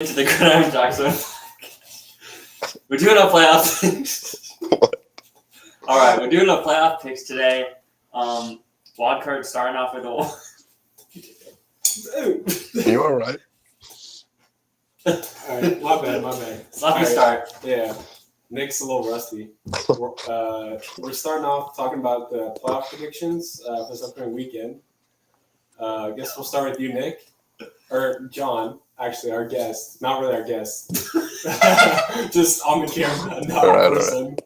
To the GridironTalkZone Podcast. We're doing our playoff picks. All right, we're doing our playoff picks today. Wild card starting off with a. You all right? All right, my bad. Let me start. Yeah, Nick's a little rusty. We're starting off talking about the playoff predictions for this upcoming weekend. I guess we'll start with you, Nick, or John. Actually, our guest. Not really our guest. Just on the camera, not in person.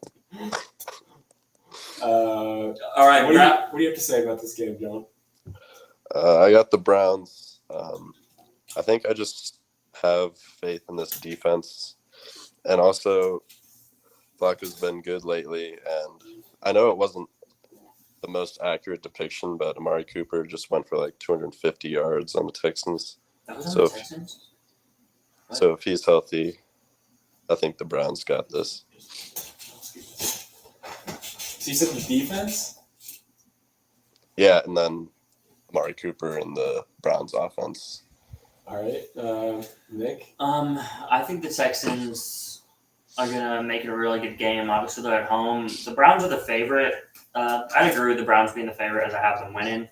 All right. What do you have to say about this game, John? I got the Browns. I think I just have faith in this defense. And also, Flacco's been good lately. And I know it wasn't the most accurate depiction, but Amari Cooper just went for like 250 yards on the Texans. That was on the Texans? So if he's healthy, I think the Browns got this. So you said the defense? Yeah, and then Amari Cooper and the Browns offense. All right. Nick? I think the Texans are going to make it a really good game. Obviously, they're at home. The Browns are the favorite. I'd agree with the Browns being the favorite as I have them winning.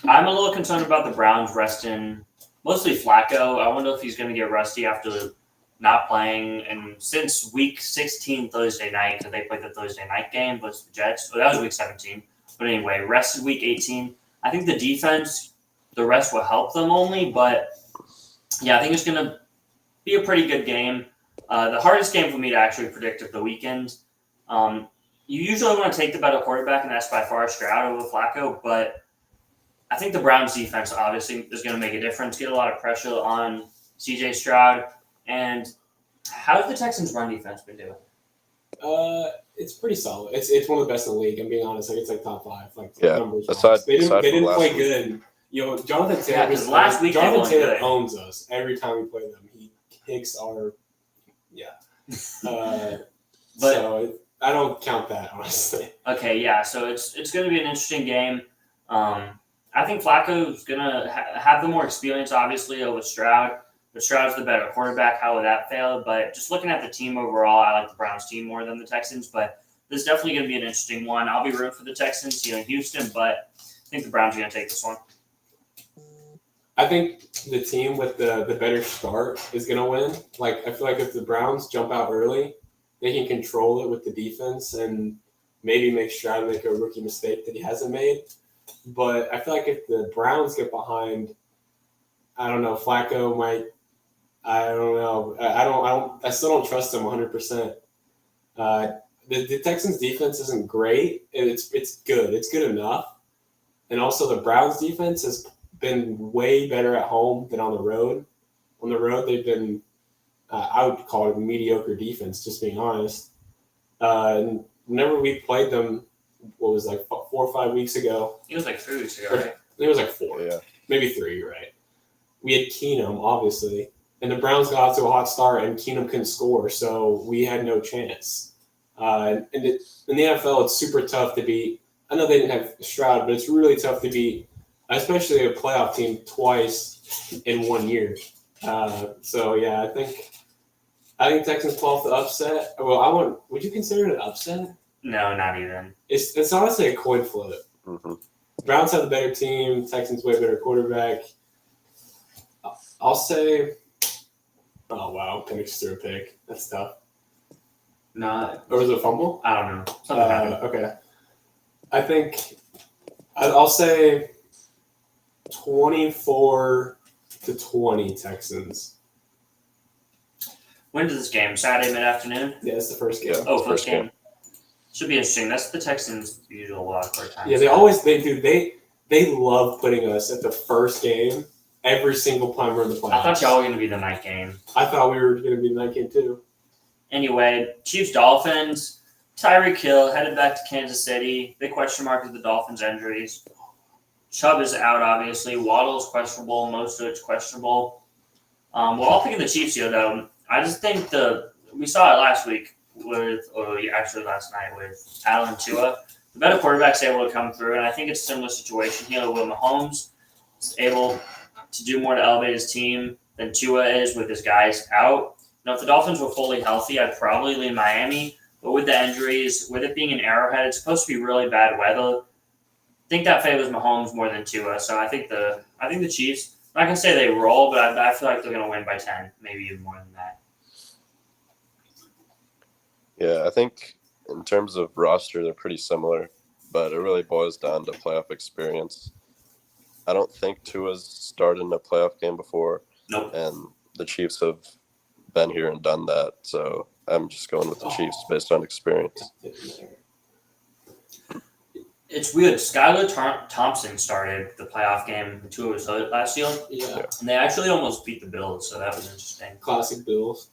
I'm a little concerned about the Browns resting mostly Flacco. I wonder if he's going to get rusty after not playing. And since week 16 Thursday night, because they played the Thursday night game versus the Jets. So that was week 17. But anyway, rested week 18. I think the defense, the rest will help them only. But, yeah, I think it's going to be a pretty good game. The hardest game for me to actually predict of the weekend. You usually want to take the better quarterback, and that's by far Stroud over Flacco. But I think the Browns defense obviously is going to make a difference, get a lot of pressure on CJ Stroud. And how has the Texans' run defense been doing? It's pretty solid. It's one of the best in the league. I'm being honest. Like it's like top 5. Like yeah. Numbers. They didn't play good. You know, Jonathan Taylor owns us every time we play them. He kicks our so I don't count that honestly. Okay, yeah. So it's going to be an interesting game. I think Flacco's going to have the more experience, obviously, over Stroud. But Stroud's the better quarterback. How would that fail? But just looking at the team overall, I like the Browns team more than the Texans. But this is definitely going to be an interesting one. I'll be rooting for the Texans here in Houston, but I think the Browns are going to take this one. I think the team with the better start is going to win. Like I feel like if the Browns jump out early, they can control it with the defense and maybe make Stroud make a rookie mistake that he hasn't made. But I feel like if the Browns get behind, I don't know, Flacco might. I don't know. I still don't trust him 100%. The Texans' defense isn't great. It's good. It's good enough. And also the Browns' defense has been way better at home than on the road. On the road, they've been. I would call it a mediocre defense, just being honest. And whenever we played them, what was like 4 or 5 weeks ago? It was like 3 weeks ago, right? It was like 4. Yeah. Maybe 3, you're right. We had Keenum, obviously. And the Browns got off to a hot start, and Keenum couldn't score, so we had no chance. In the NFL, it's super tough to beat. I know they didn't have Stroud, but it's really tough to beat, especially a playoff team twice in 1 year. So, yeah, I think Texans pull off the upset. Well, would you consider it an upset? No, not even. It's honestly a coin flip. Mm-hmm. Browns have the better team. Texans way better quarterback. I'll say. Oh wow! Penix threw a pick. That's tough. No, or was it a fumble? I don't know. Something happened. Okay. I think I'll say 24-20 Texans. When is this game? Saturday mid-afternoon? Yeah, it's the first game. Oh, first game. Should be interesting. That's the Texans' usual wild card time. Yeah, they love putting us at the first game every single time we're in the playoffs. I thought y'all were going to be the night game. I thought we were going to be the night game too. Anyway, Chiefs-Dolphins. Tyreek Hill headed back to Kansas City. Big question mark is the Dolphins' injuries. Chubb is out, obviously. Waddle's questionable. Mostert's questionable. We're all picking the Chiefs here, though. I just think we saw it last week last night with Allen Tua. The better quarterback's able to come through, and I think it's a similar situation here where Mahomes is able to do more to elevate his team. than Tua is with his guys out. Now, if the Dolphins were fully healthy, I'd probably lean Miami. But with the injuries, with it being an Arrowhead, it's supposed to be really bad weather. I think that favors Mahomes more than Tua. So I think the Chiefs. I'm not gonna say they roll, but I feel like they're gonna win by 10, maybe even more than that. Yeah, I think in terms of roster, they're pretty similar, but it really boils down to playoff experience. I don't think Tua's started in a playoff game before, Nope. and the Chiefs have been here and done that. So I'm just going with the Chiefs based on experience. It's weird. Skylar Thompson started the playoff game when Tua was hurt last year. Yeah. And they actually almost beat the Bills, so that was interesting. Classic Bills.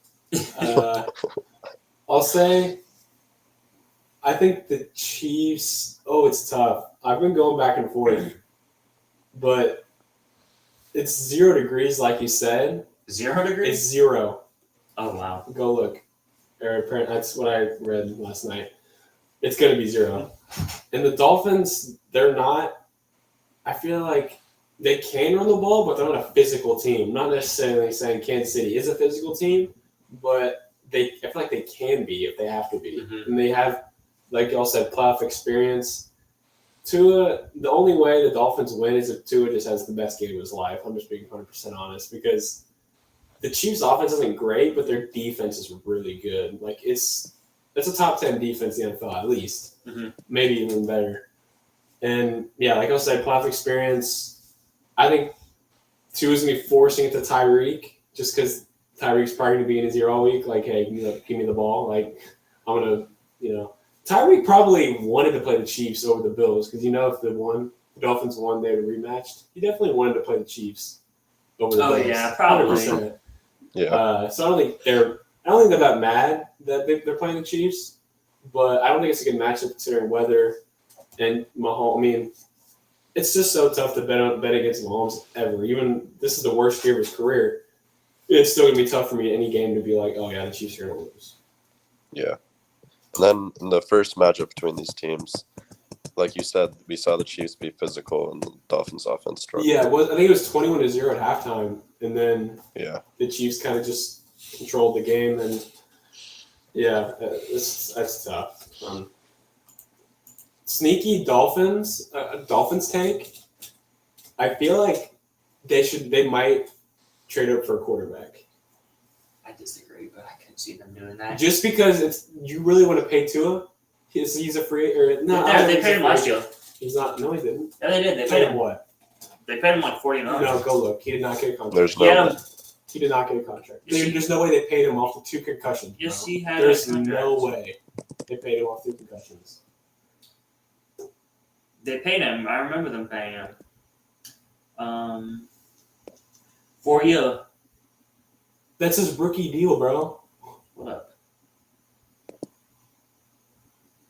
I'll say, I think the Chiefs. Oh, it's tough. I've been going back and forth, but it's 0 degrees, like you said. 0 degrees? It's 0. Oh, wow. Go look. That's what I read last night. It's going to be 0. And the Dolphins, they're not. I feel like they can run the ball, but they're not a physical team. I'm not necessarily saying Kansas City is a physical team, but I feel like they can be if they have to be. Mm-hmm. And they have, like y'all said, playoff experience. Tua, the only way the Dolphins win is if Tua just has the best game of his life. I'm just being 100% honest because the Chiefs' offense isn't great, but their defense is really good. Like it's a top 10 defense in the NFL at least, maybe even better. And yeah, like I said, playoff experience. I think Tua's gonna be forcing it to Tyreek just because Tyreek's probably gonna be in his ear all week. Like, hey, give me the ball. Like I'm gonna, Tyreek probably wanted to play the Chiefs over the Bills because if the Dolphins won, they would have rematched. He definitely wanted to play the Chiefs over the Bills. Oh yeah, probably. 100%. Yeah. So I don't think they're that mad that they're playing the Chiefs, but I don't think it's a good matchup considering weather and Mahomes. I mean, it's just so tough to bet against Mahomes ever. Even this is the worst year of his career. It's still gonna be tough for me any game to be like, oh yeah, the Chiefs are gonna lose. Yeah. And then in the first matchup between these teams, like you said, we saw the Chiefs be physical and the Dolphins' offense struggle. Yeah, I think it was 21-0 at halftime, and then the Chiefs kind of just controlled the game, and that's tough. Sneaky Dolphins take. I feel like they might trade up for a quarterback. I disagree, but I can see them doing that. Just because you really want to pay Tua. He's a free or no? They paid him last year. He's not. No, he didn't. Yeah, they did. They paid him what? They paid him like $40 million. No, go look. He did not get a contract. There's He did not get a contract. There's no way they paid him off the 2 concussions. Yes, he had. There's no way they paid him off 2 concussions. They paid him. I remember them paying him. 4 years. That's his rookie deal, bro. What up?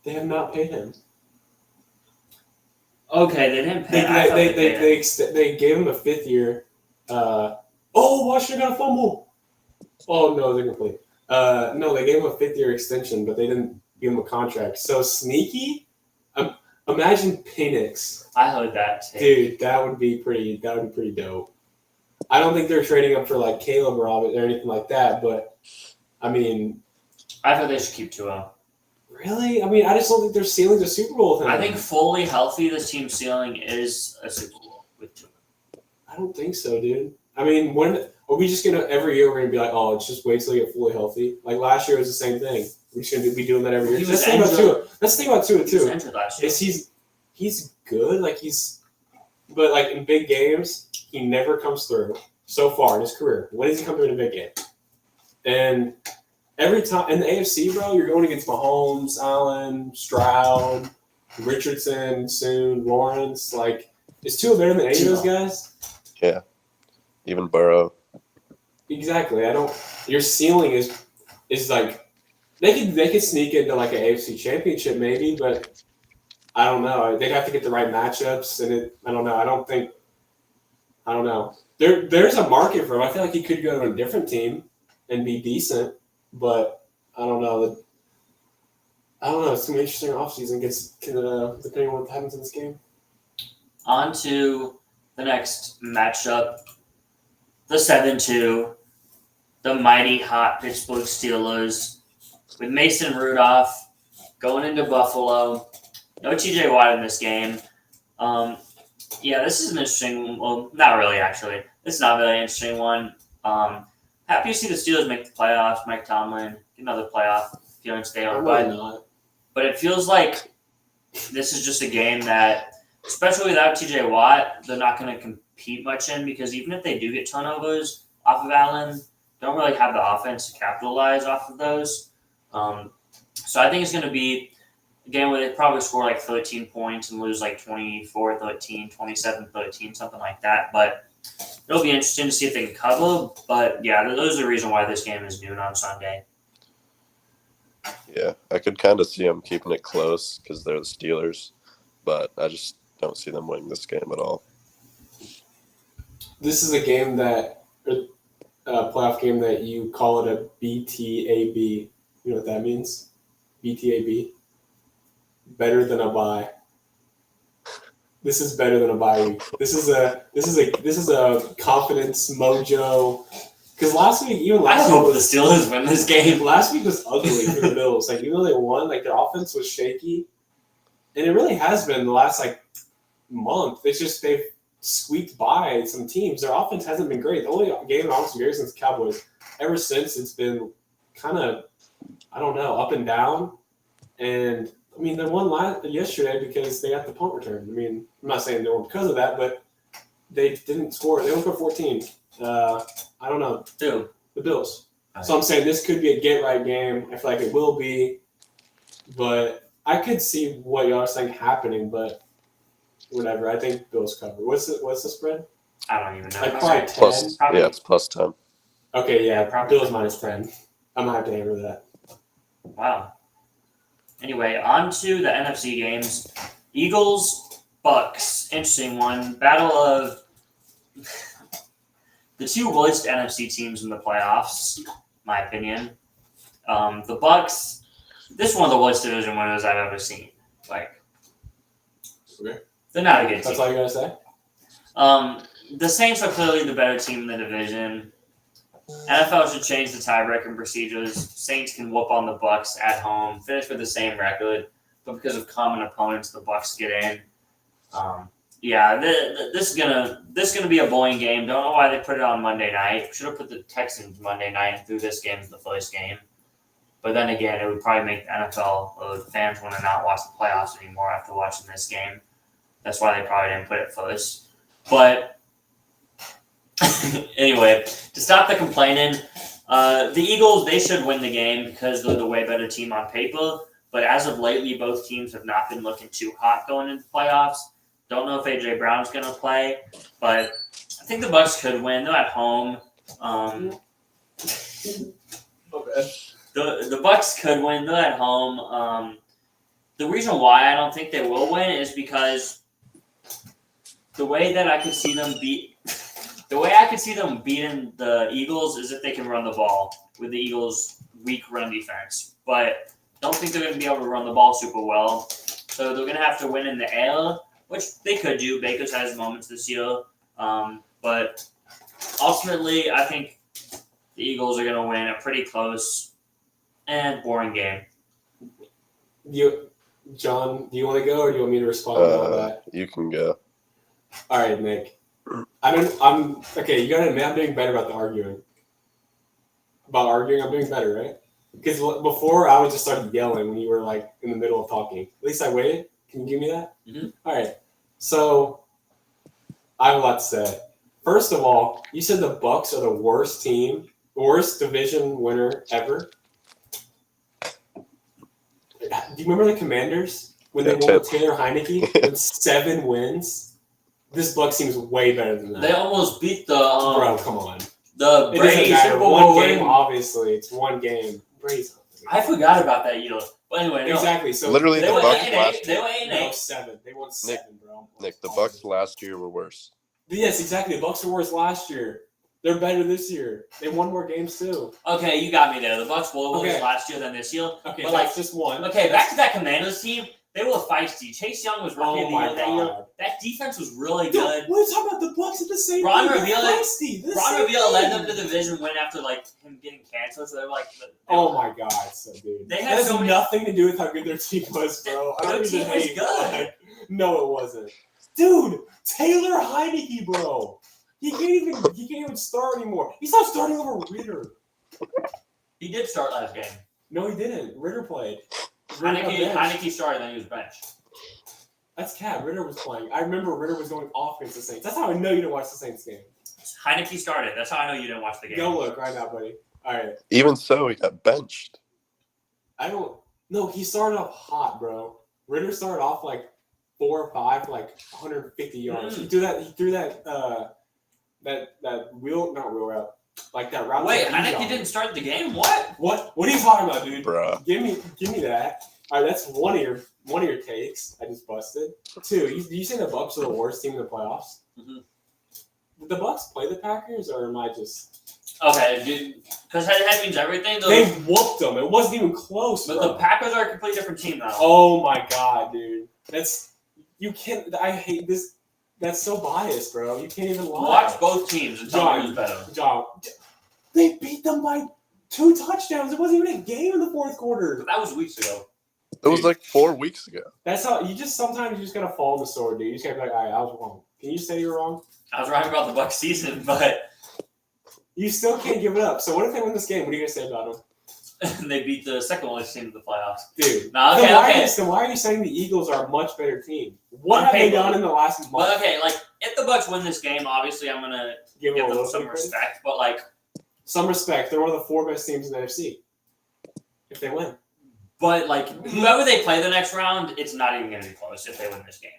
They have not paid him. Okay, they didn't pay him. They gave him a 5th year. Washington got a fumble. Oh no, they're complete. No, they gave him a 5th year extension, but they didn't give him a contract. So sneaky. Imagine Penix. I heard that too. Dude, that would be pretty dope. I don't think they're trading up for like Caleb or anything like that, but I mean, I thought they should keep Tua. Really? I mean, I just don't think their ceiling's a Super Bowl with him. I think fully healthy, this team's ceiling is a Super Bowl with Tua. I don't think so, dude. I mean, when are we just gonna every year we're gonna be like, oh, it's just wait till you get fully healthy? Like last year was the same thing. We're just gonna be doing that every year. That's the thing about Tua too. Is he's good, but like in big games, he never comes through so far in his career. When does he come through in a big game? And every time in the AFC, bro, you're going against Mahomes, Allen, Stroud, Richardson, soon Lawrence. Like, is Tua better than any of those guys? Yeah, even Burrow. Exactly. Your ceiling is like they could sneak into like an AFC championship maybe, but I don't know. They'd have to get the right matchups, and I don't know. I don't know. There's a market for him. I feel like he could go to a different team and be decent, but I don't know. It's gonna be interesting offseason. Depending on what happens in this game. On to the next matchup. the 7-2, the mighty hot Pittsburgh Steelers with Mason Rudolph going into Buffalo. No TJ Watt in this game. This is an interesting. Well, not really actually. It's not a really interesting one. Happy to see the Steelers make the playoffs. Mike Tomlin, get another playoff feeling stay on. But it feels like this is just a game that, especially without TJ Watt, they're not going to compete much in, because even if they do get turnovers off of Allen, don't really have the offense to capitalize off of those. So I think it's going to be a game where they probably score like 13 points and lose like 24-13, 27-13, something like that. But it'll be interesting to see if they can cover. But yeah, those are the reason why this game is noon on Sunday. Yeah, I could kind of see them keeping it close because they're the Steelers, but I just don't see them winning this game at all. This is a game playoff game that you call it a BTAB. You know what that means? BTAB. Better than a bye. This is better than a bye week. This is a confidence mojo. Because last week, I hope the Steelers win this game. Last week was ugly for the Bills. Like, even though they won, like, their offense was shaky, and it really has been the last month. It's just they've squeaked by some teams. Their offense hasn't been great. The only game in offense great since the Cowboys. Ever since, it's been kind of, I don't know, up and down. And I mean, they won yesterday because they got the punt return. I mean, I'm not saying they won because of that, but they didn't score. They only put 14. I don't know. Who? The Bills. So I'm saying this could be a get-right game. I feel like it will be. But I could see what y'all are saying happening, but whatever. I think Bills cover. What's the spread? I don't even know. Like probably 10? It's plus 10. Okay, yeah. Bills minus 10. I'm going to have to hammer that. Wow. Anyway, on to the NFC games. Eagles, Bucks. Interesting one. Battle of the two worst NFC teams in the playoffs, my opinion. The Bucks, this is one of the worst division winners I've ever seen. Okay. They're not a good team. That's all you got to say? The Saints are clearly the better team in the division. NFL should change the tiebreaking procedures. Saints can whoop on the Bucks at home, finish with the same record, but because of common opponents, the Bucks get in. This is gonna be a boring game. Don't know why they put it on Monday night. Should have put the Texans Monday night and threw this game as the first game. But then again, it would probably make the NFL or the fans want to not watch the playoffs anymore after watching this game. That's why they probably didn't put it first. But anyway, to stop the complaining, the Eagles, they should win the game because they're the way better team on paper. But as of lately, both teams have not been looking too hot going into the playoffs. Don't know if A.J. Brown's going to play, but I think the Bucs could win. They're at home. The Bucs could win. They're at home. The reason why I don't think they will win is because the way that I could see them beating the Eagles is if they can run the ball with the Eagles' weak run defense. But don't think they're going to be able to run the ball super well. So they're going to have to win in the air, which they could do. Baker's has moments this year. But ultimately, I think the Eagles are going to win a pretty close and boring game. John, do you want to go or do you want me to respond to all that? You can go. All right, Nick. Okay, you got to admit I'm doing better about the arguing. About arguing, I'm doing better, right? Because before I would just start yelling when you were in the middle of talking. At least I waited. Can you give me that? Mm-hmm. All right. So I have a lot to say. First of all, you said the Bucs are the worst team, worst division winner ever. Do you remember the Commanders when they won with Taylor Heineke with 7 wins? This Bucs team is way better than that. They almost beat the bro. Come on. The Brady Super Bowl one game. Obviously, it's one game. Brady's. I forgot about that year. But anyway, no. Exactly. So literally, the Bucs last year. They were 8-8. No, 7. They won 7, bro. Nick, the Bucs last year were worse. Yes, exactly. The Bucs were worse last year. They're better this year. They won more games too. Okay, you got me there. The Bucs were worse last year than this year. Okay, but that's just one. Okay, back to that Commanders team. They were feisty. Chase Young was rookie of the year that year. That defense was really good. What are you talking about? The Bucs at the same Ron thing. Rivera led them to the division win after like him getting canceled. So they were like, oh my god, so dude. They had that has nothing to do with how good their team was, bro. I don't Their even team was hate. good. Like, no, it wasn't. Dude, Taylor Heineke, bro. He can't even start anymore. He's not starting over Ritter. He did start last game. No, he didn't. Ritter played. Heineke started, then he was benched. That's Cat. Ritter was playing. I remember Ritter was going off against the Saints. That's how I know you didn't watch the Saints game. Heineke started. That's how I know you didn't watch the game. Go look right now, buddy. All right. Even so, he got benched. No, he started off hot, bro. Ritter started off like 4 or 5 for like 150 yards. He threw that not wheel route. Like that route. Wait, Heineke didn't start the game? What? What are you talking about, dude? Bruh. Give me that. All right, that's one of your takes. I just busted. 2. You say the Bucs are the worst team in the playoffs? Mm-hmm. Did the Bucs play the Packers, or am I just okay? Because that means everything. They whooped them. It wasn't even close. But bro. the Packers are a completely different team now. Oh my god, dude! You can't. I hate this. That's so biased, bro. You can't even lie. Watch both teams and tell me who's better. John, they beat them by 2 touchdowns. It wasn't even a game in the fourth quarter. But that was weeks ago. It was like 4 weeks ago. That's how sometimes you just gotta fall on the sword, dude. You just gotta be like, all right, I was wrong. Can you say you're wrong? I was right about the Bucs season, but you still can't give it up. So what if they win this game? What are you gonna say about them? they beat the second lowest team in the playoffs. Dude. No, Then okay. why are you saying the Eagles are a much better team? What have they done in the last month? But okay, like if the Bucs win this game, obviously I'm gonna give them some respect. But like some respect, they're one of the 4 best teams in the NFC. If they win. But like whoever they play the next round, it's not even gonna be close if they win this game.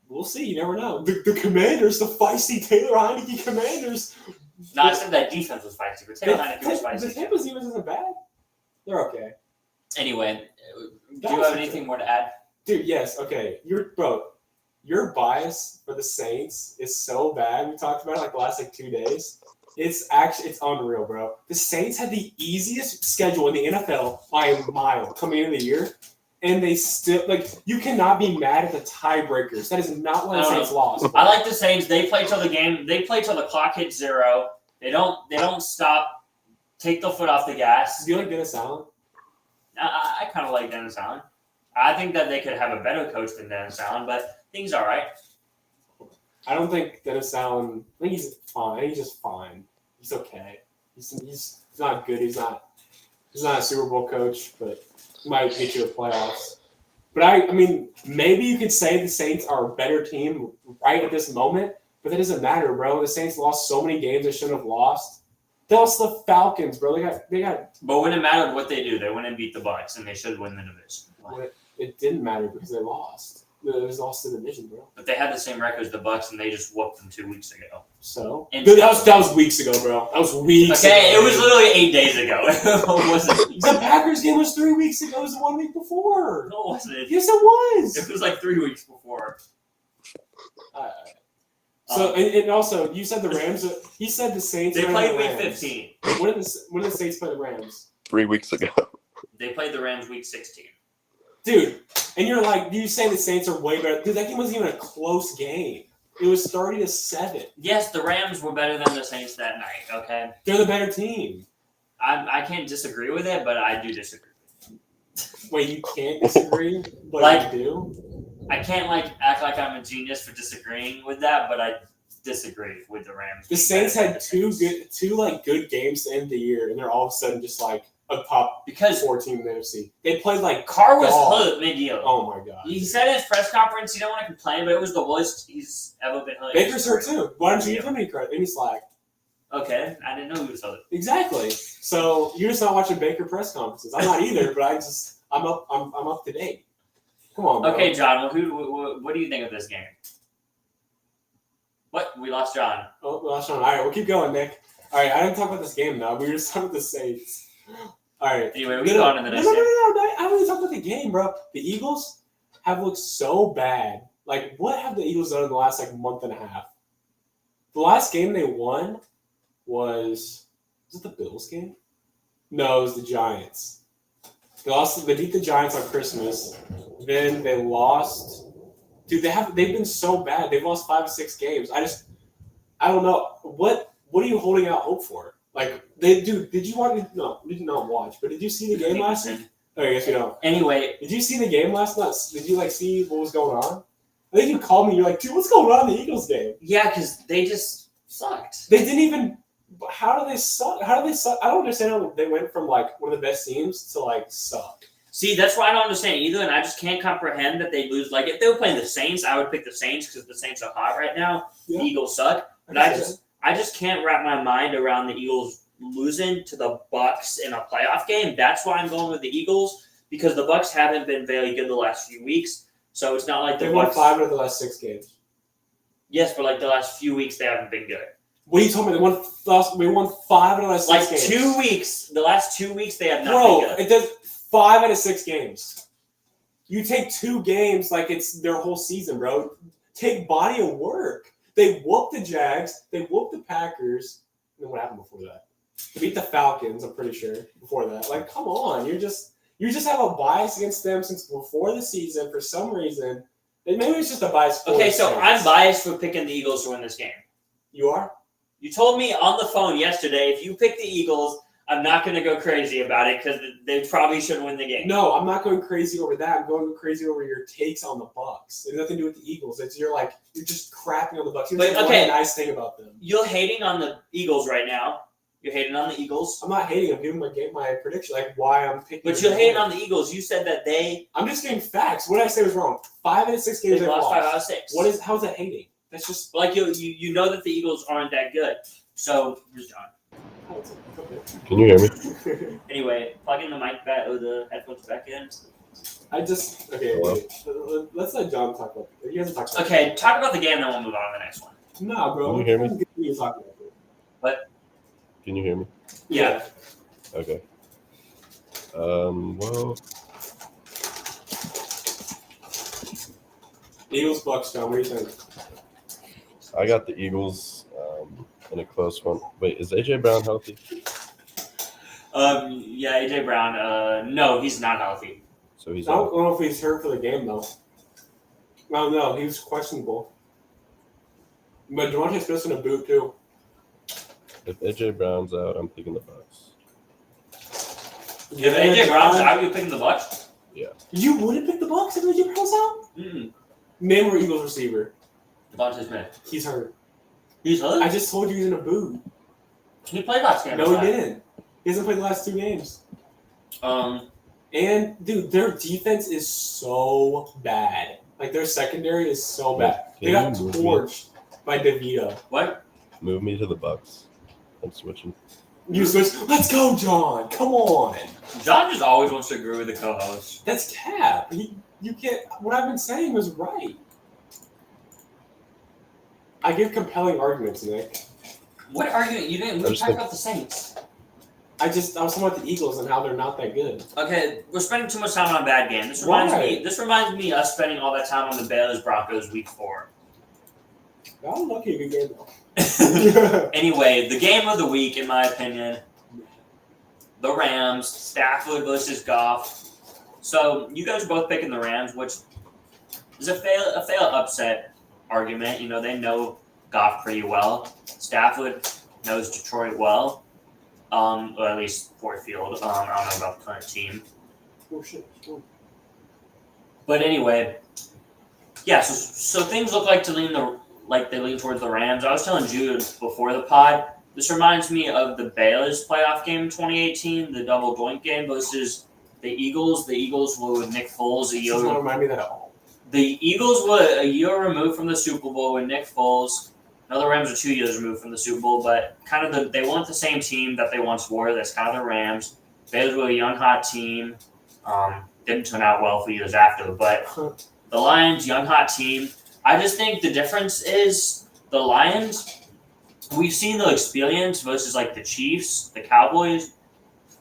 We'll see. You never know. The Commanders, the feisty Taylor Heineke Commanders. No, I said that defense was feisty, but Taylor Heineke was feisty. The Tampa's defense isn't bad. They're okay. Anyway, do you have anything more to add? Dude, yes. Okay. Your bias for the Saints is so bad. We talked about it like the last 2 days. It's unreal, bro. The Saints had the easiest schedule in the NFL by a mile coming into the year, and they still you cannot be mad at the tiebreakers. That is not why the Saints lost. I like the Saints. They play till the game. They play till the clock hits 0. They don't stop. Take the foot off the gas. Do you like Dennis Allen? I kind of like Dennis Allen. I think that they could have a better coach than Dennis Allen, but things all right. I don't think Dennis Allen. I think he's fine. I think he's just fine. He's okay. He's not good. He's not a Super Bowl coach, but he might get you to playoffs. But I mean, maybe you could say the Saints are a better team right at this moment, but that doesn't matter, bro. The Saints lost so many games they shouldn't have lost. They lost the Falcons, bro. They got. But when it mattered what they do, they went and beat the Bucs, and they should win the division. It didn't matter because they lost. They lost the division, bro. But they had the same record as the Bucs, and they just whooped them 2 weeks ago. So that was weeks ago, bro. That was weeks. Okay, ago. It was literally 8 days ago. It wasn't. The Packers game was 3 weeks ago. It was 1 week before. No, it wasn't. Yes, it was. It was like 3 weeks before. So and also, you said the Rams. He said the Saints. They played week 15. When did the Saints play the Rams? 3 weeks ago. They played the Rams week 16. Dude, and you're like, you say the Saints are way better. Dude, that game wasn't even a close game. It was 30-7. Yes, the Rams were better than the Saints that night, okay? They're the better team. I can't disagree with it, but I do disagree with it. Wait, you can't disagree, but you do? I can't act like I'm a genius for disagreeing with that, but I disagree with the Rams. The Saints had two good games to end the year, and they're all of a sudden just like a top 4 team in the NFC. They played like Carr was hurt mid-year. Oh my god! He said in his press conference he don't want to complain, but it was the worst he's ever been hurt. Baker's hurt too. Why don't you give him any slack? Okay, I didn't know he was hurt. Exactly. So you're just not watching Baker press conferences. I'm not either, but I'm up to date. Come on, bro. Okay, John. Well, what do you think of this game? What? We lost John. Oh, we lost John. All right, we'll keep going, Nick. All right, I didn't talk about this game now. We were just talking about the Saints. All right. Anyway, we go on to the next game. No. I haven't even talked about the game, bro. The Eagles have looked so bad. Like, what have the Eagles done in the last month and a half? The last game they won was it the Bills game? No, it was the Giants. They beat the Giants on Christmas. Then they lost. Dude, they've been so bad. They've lost 5 or 6 games. I don't know. What are you holding out hope for? Like, did you watch? No, you did not watch. But did you see the game last week? Oh, I guess you don't. Anyway, did you see the game last night? Did you see what was going on? I think you called me. You're like, dude, what's going on in the Eagles game? Yeah, because they just sucked. They didn't even. How do they suck? I don't understand how they went from one of the best teams to suck. See, that's why I don't understand either, and I just can't comprehend that they lose. Like, if they were playing the Saints, I would pick the Saints because the Saints are hot right now. Yeah. The Eagles suck, but I just can't wrap my mind around the Eagles losing to the Bucs in a playoff game. That's why I'm going with the Eagles, because the Bucs haven't been very good the last few weeks. So it's not like they've won 5 out of the last 6 games. Yes, but the last few weeks they haven't been good. What are you talking about? We won 5 out of the last 6 games. 2 weeks. The last 2 weeks they have not been good. It does 5 out of 6 games. You take 2 games like it's their whole season, bro. Take body of work. They whooped the Jags. They whooped the Packers. And then what happened before that? They beat the Falcons, I'm pretty sure, before that. Come on. You just have a bias against them since before the season for some reason. And maybe it's just a bias. Okay, so I'm biased for picking the Eagles to win this game. You are? You told me on the phone yesterday, if you pick the Eagles, I'm not going to go crazy about it because they probably shouldn't win the game. No, I'm not going crazy over that. I'm going crazy over your takes on the Bucs. It has nothing to do with the Eagles. You're just crapping on the Bucs. You're saying one nice thing about them. You're hating on the Eagles right now. You're hating on the Eagles. I'm not hating. I'm giving my prediction, why I'm picking. But you're hating on the Eagles. You said that they. I'm just getting facts. What did I say was wrong? 5 out of 6 games they lost 5 out of 6. How's that hating? That's just you know that the Eagles aren't that good. So here's John. Can you hear me? Anyway, plugging the mic back or the headphones back in. Let's let John talk about it. He hasn't talked about it. Talk about the game, then we'll move on to the next one. Nah, bro. Can you hear me? What? Can you hear me? Yeah. Okay. Well. Eagles Bucs, John. What do you think? I got the Eagles in a close one. Wait, is AJ Brown healthy? Yeah, AJ Brown. No, he's not healthy. So he's. I don't know if he's hurt for the game though. Well, no, he was questionable. But Devontae Smith's in a boot too. If AJ Brown's out, I'm picking the Bucs. If AJ Brown's out, you're picking the Bucs? Yeah. You wouldn't pick the Bucs if AJ Brown's out? Name or Eagles receiver. Devontae Smith. He's hurt. He's hurt? I just told you he's in a boot. He played last game. No, he didn't. He hasn't played the last 2 games. And, dude, their defense is so bad. Their secondary is so bad. They got torched by DeVito. What? Move me to the Bucs. I'm switching. You switch? Let's go, John. Come on. John just always wants to agree with the co-host. That's cap. You can't. What I've been saying was right. I give compelling arguments, Nick. What argument? You didn't. We talked about the Saints. I was talking about the Eagles and how they're not that good. Okay, we're spending too much time on a bad game. This reminds me of us spending all that time on the Bears Broncos week 4. That was lucky a good game though. Anyway, the game of the week, in my opinion, the Rams, Stafford versus Goff. So you guys are both picking the Rams, which is a fair upset argument. They know Goff pretty well. Stafford knows Detroit well, or at least Ford Field. I don't know about the current team. Oh shit! But anyway, yeah. So things look like they lean towards the Rams. I was telling Jude before the pod. This reminds me of the Bears playoff game in 2018, the double doink game versus the Eagles. The Eagles were with Nick Foles a year. Doesn't remind me that at all. The Eagles were a year removed from the Super Bowl with Nick Foles. Now the Rams are 2 years removed from the Super Bowl, but they weren't the same team that they once were. That's kind of the Rams. Bears were a young, hot team. Didn't turn out well for years after, but the Lions, young, hot team. I just think the difference is the Lions, we've seen the experience versus the Chiefs, the Cowboys.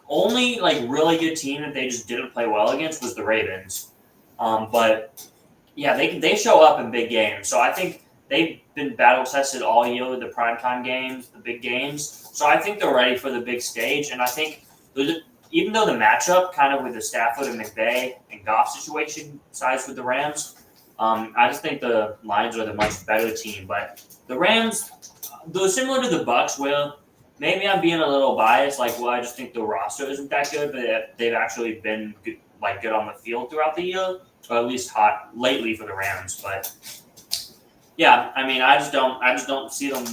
Only really good team that they just didn't play well against was the Ravens. But yeah, they show up in big games. So I think they've been battle tested all year with the primetime games, the big games. So I think they're ready for the big stage. And I think even though the matchup kind of with the Stafford and McVay and Goff situation sides with the Rams, I just think the Lions are the much better team. But the Rams, though similar to the Bucs, maybe I'm being a little biased. Like, well, I just think the roster isn't that good, but they've actually been good, good on the field throughout the year, or at least hot lately for the Rams. But yeah, I mean, I just don't see them.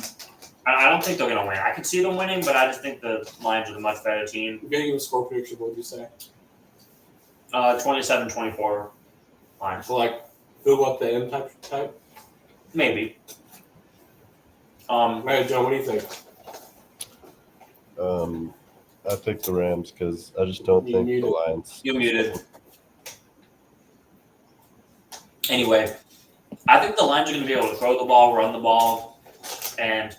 I don't think they're going to win. I can see them winning, but I just think the Lions are the much better team. You're getting a score prediction. What would you say? 27-24 Lions. So like fill up the end type. Maybe. Right, John. What do you think? I picked the Rams because I just don't think the Lions. You muted. Anyway, I think the Lions are going to be able to throw the ball, run the ball, and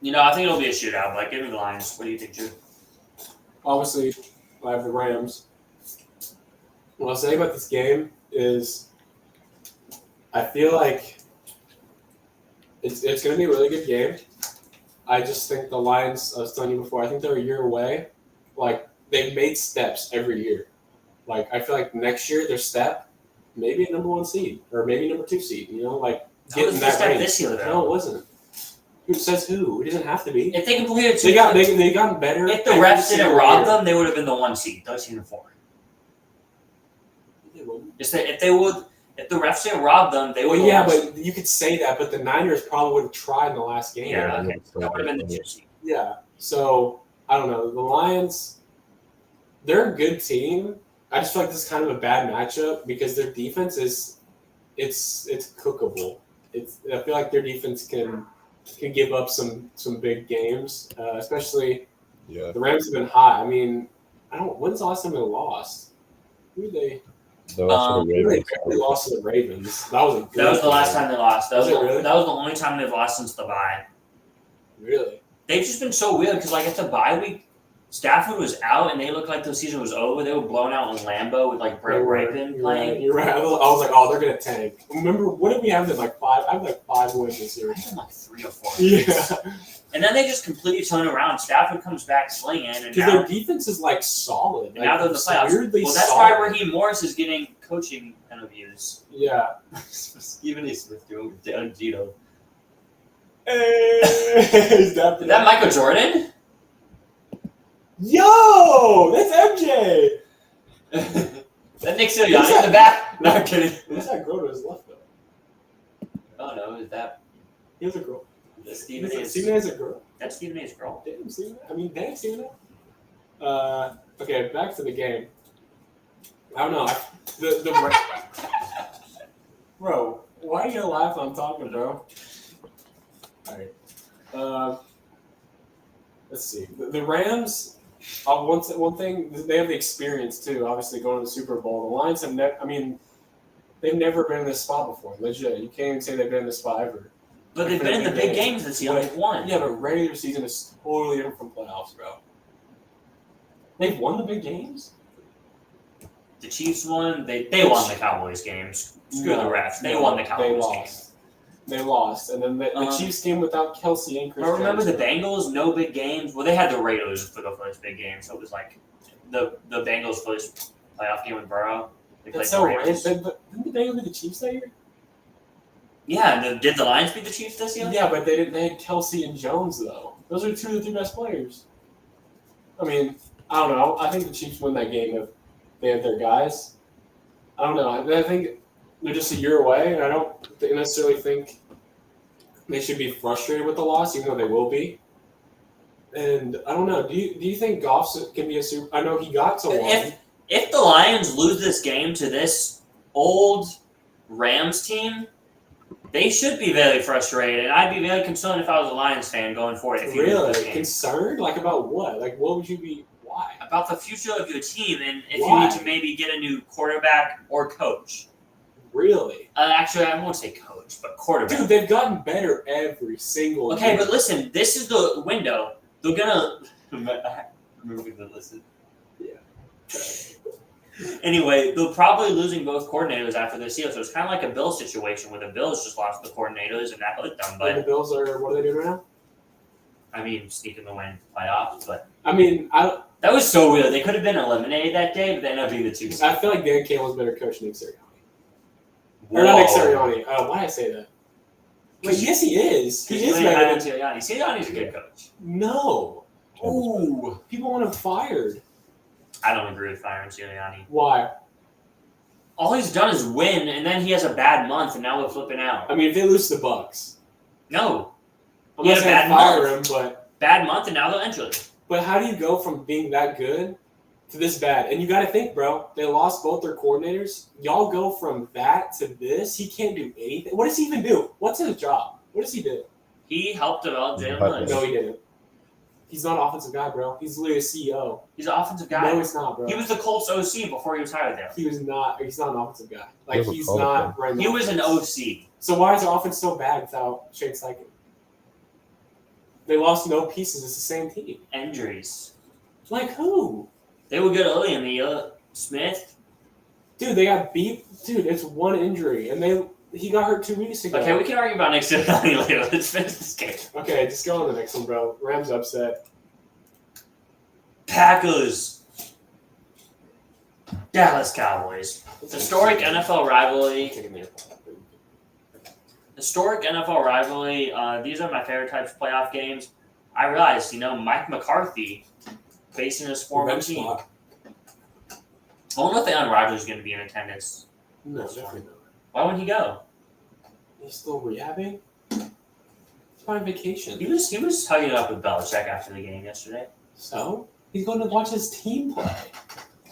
I think it'll be a shootout. But give me the Lions. What do you think, Jude? Obviously, I have the Rams. What I'll say about this game is I feel like it's going to be a really good game. I just think the Lions, I was telling you before, I think they're a year away. Like, they've made steps every year. Like, I feel like next year, their step, maybe a number 1 seed or maybe number 2 seed, Getting that range. This year, though. No, it wasn't. Who says who? It doesn't have to be. If they completed they gotten better. If the refs didn't rob them, they would have been the 1 seed. 13-4. They wouldn't. If the refs didn't rob them, they would. Well, yeah, but you could say that. But the Niners probably would have tried in the last game. Yeah, okay. That would have been the 2 seed. Yeah. So I don't know. The Lions, they're a good team. I just feel like this is kind of a bad matchup because their defense is, it's cookable. I feel like their defense can give up some big games, especially. Yeah. The Rams have been hot. I mean, when's the last time they lost? Who did they? They lost to the Ravens. That was the last time they lost. That was really? That was the only time they've lost since the bye. Really? They've just been so weird because, at the bye week, Stafford was out and they looked like the season was over. They were blown out in Lambeau with Brett Rapin playing. You're right. I was like, oh, they're gonna tank. Remember, what did we have them 5? I have 5 wins this year. I had 3 or 4. Yeah. And then they just completely turn around. Stafford comes back slinging, and because their defense is solid. And now they're in the playoffs. Weirdly that's solid. why Raheem Morris is getting coaching interviews. Yeah. Stephen A. Smith doing down Gino. Is that Michael Jordan? Yo, that's MJ. That Nick Sirianni in the back? No, I'm kidding. Who's that girl to his left though? Oh no, is that? He has a girl. Stephen A is a girl. That's Stephen A's girl. Damn, Stephen. Damn, Stephen A. Okay, back to the game. I don't know. Bro, why are you gonna laugh when I'm talking, bro? All right. Let's see. The Rams. One thing, they have the experience too. Obviously, going to the Super Bowl. The Lions have they've never been in this spot before. Legit, you can't even say they've been in this spot ever. But they've been in the big games this year. They've won. Yeah, but regular season is totally different from playoffs, bro. They've won the big games. The Chiefs won. They won the Cowboys games. Screw the refs. They won the Cowboys games. They lost, and then the Chiefs game without Kelsey and Chris. But remember the Bengals? No big games. Well, they had the Raiders for the first big game, so it was the Bengals' first playoff game with Burrow. That's so random. Didn't the Bengals beat the Chiefs that year? Yeah, and did the Lions beat the Chiefs this year? Yeah, but they didn't. They had Kelsey and Jones though. Those are 2 of the 3 best players. I mean, I don't know. I think the Chiefs win that game if they have their guys. I don't know. I think they're just a year away, and I don't necessarily think they should be frustrated with the loss, even though they will be. And I don't know. Do you think Goff can be a super? I know he got to one. If the Lions lose this game to this old Rams team, they should be very frustrated, and I'd be very concerned if I was a Lions fan going forward. If you lose this game. Concerned? About what? What would you be? Why? About the future of your team, and if Why? you need to maybe get a new quarterback or coach. Really? Actually, I won't say coach, but quarterback. Dude, they've gotten better every single Okay, year. but listen, this is the window. They're gonna remember to listen. Yeah. Anyway, they're probably losing both coordinators after this year, so it's kind of like a Bills situation where the Bills just lost the coordinators and that hurt them. But and the Bills are what are they doing right now? I mean, sneaking the win playoffs, but I mean, That was so weird. They could have been eliminated that day, but they ended up being the 2 seed. I feel like Dan Campbell's better coach than Nick Sirianni. Or not Nick Sirianni. Why did I say that? Wait, yes, he is. He is better than Sirianni. Sirianni's a good coach. No. Ooh, people want him fired. I don't agree with firing Sirianni. Why? All he's done is win, and then he has a bad month, and now we're flipping out. I mean, if they lose to the Bucks. No. I'm He not had a saying bad fire month. him, but Bad month, and now they'll enter it. But how do you go from being that good to this bad? And you got to think, bro, they lost both their coordinators. Y'all go from that to this. He can't do anything. What does he even do? What's his job? What does he do? He helped develop Jalen Hurts. No, he didn't. He's not an offensive guy, bro. He's literally a CEO. He's an offensive guy. No, he's not, bro. He was the Colts OC before he was hired there. He was not. He's not an offensive guy. Like, He he's was a not right now. He was an OC. So why is their offense so bad without Shane Steichen? They lost no pieces. It's the same team. Injuries. Like who? They were good early in the year. Smith. Dude, they got beat. Dude, it's one injury, and he got hurt 2 weeks ago. Okay, we can argue about Nick Sirianni later. Let's finish this game. Okay, just go on the next one, bro. Rams upset. Packers. Dallas Cowboys. Historic NFL rivalry. Historic NFL rivalry. These are my favorite types of playoff games. I realized, Mike McCarthy facing his former team. I don't know if Aaron Rodgers is going to be in attendance. No, definitely not. Why wouldn't he go? He's still rehabbing? He's on vacation. He was hugging it up with Belichick after the game yesterday. So? He's going to watch his team play.